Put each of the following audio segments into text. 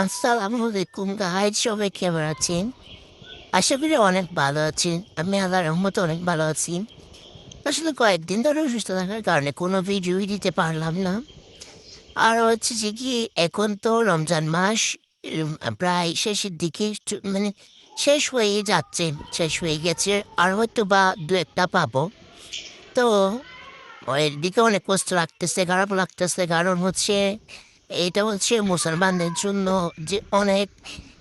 আসসালামু আলাইকুম গাইজ, সবাই কেমন আছেন? আশা করি অনেক ভালো আছেন। আমি আল্লাহর রহমতে অনেক ভালো আছি। আসলে কয়েকদিন ধরে অসুস্থ থাকার কারণে কোনো ভিডিওই দিতে পারলাম না। আর হচ্ছে যে কি, এখন তো রমজান মাস প্রায় শেষের দিকে মানে শেষ হয়ে যাচ্ছে, শেষ হয়ে গেছে। আর হয়তো বা দু একটা পাবো। তো এর দিকে অনেক কষ্ট লাগতেছে, খারাপ লাগতেছে, কারণ হচ্ছে এটা হচ্ছে মুসলমানদের জন্য যে অনেক,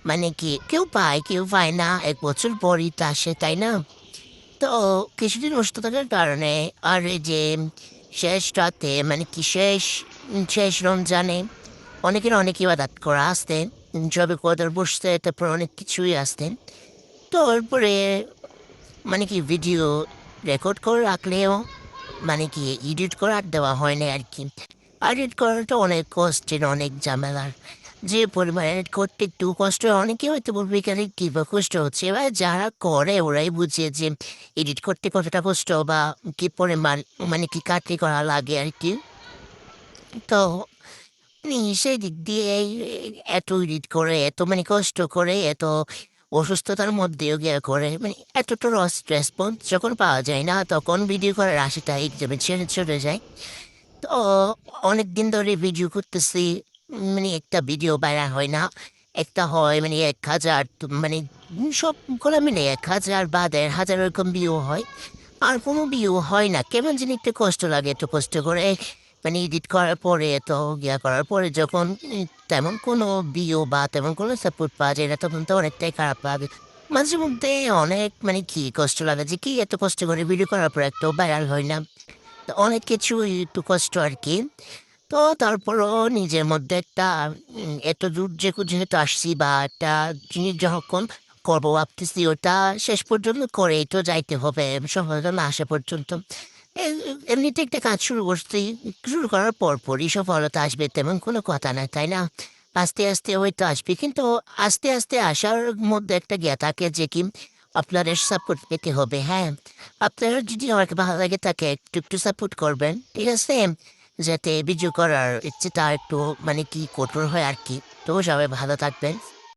মানে কি, কেউ পায় কেউ পায় না, 1 বছর পরই তা আসে, তাই না? তো কিছুদিন অসুস্থ থাকার কারণে আর এই যে শেষ রাতে, মানে কি শেষ রমজানে অনেকের অনেক ইবাদত করা আসতেন, জবে কদর বসতে, তারপর অনেক কিছুই আসতেন। তো এরপরে মানে কি ভিডিও রেকর্ড করে রাখলেও মানে কি এডিট করে আর দেওয়া হয় না আর কি। এডিট করাটা অনেক কষ্টের, অনেক ঝামেলার। যে পরিমাণ এডিট করতে একটু কষ্ট হয়, অনেকে হয়তো বলবে এখানে কী বা কষ্ট হচ্ছে, এবার যারা করে ওরাই বুঝে যে এডিট করতে কতটা কষ্ট বা কী পরিমাণ, মানে কি কাটলি করা লাগে আর কি। তো সেই দিক দিয়ে এত এডিট করে, এত মানে কষ্ট করে, এত অসুস্থতার মধ্যেও গিয়ে করে, মানে এতটা রেসপন্স যখন পাওয়া যায় না, তখন ভিডিও করার আশাটা একদমই ছেড়ে চলে যায়। তো অনেক দিন ধরে ভিডিও করতেছি, মানে একটা ভিডিও ভাইরাল হয় না। একটা হয় মানে 1,000, মানে সবগুলো মিলে 1,000 বা 1,500 এরকম ভিউ হয়। আর কোনো ভিউ হয় না, কেমন জানি একটু কষ্ট লাগে, একটু কষ্ট করে মানে এডিট করার পরে, এত করার পরে যখন তেমন কোনো ভিউ বা তেমন কোনো সাপোর্ট পাওয়া যায় না, তখন তো অনেকটাই খারাপ লাগে। মাঝে মধ্যে অনেক, মানে কি, কষ্ট লাগে যে কি এত কষ্ট করে ভিডিও করার পর একটাও ভাইরাল হয় না। তো অনেক কিছুই একটু কষ্ট আর কি। তো তারপরও নিজের মধ্যে একটা এত দূর যেহেতু আসছি, বা একটা জিনিস যখন করবো ভাবতেছি, ওটা শেষ পর্যন্ত করেই তো যাইতে হবে, সফলতা না আসা পর্যন্ত। এমনিতে একটা কাজ শুরু করছি, শুরু করার পরই সফলতা আসবে তেমন কোনো কথা না, তাই না? আস্তে আস্তে হয়তো আসবে, কিন্তু আস্তে আস্তে আসার মধ্যে একটা জ্ঞা থাকে যে কি, আপনাদের সাপোর্ট পেতে হবে, হ্যাঁ। আপনারা যদি আমাকে ভালো লাগে থাকে একটু একটু সাপোর্ট করবেন, ঠিক আছে? যাতে ভিডিও করার ইচ্ছেটা একটু, মানে কি, কঠোর হয় আর কি। তো সবাই ভালো থাকবেন।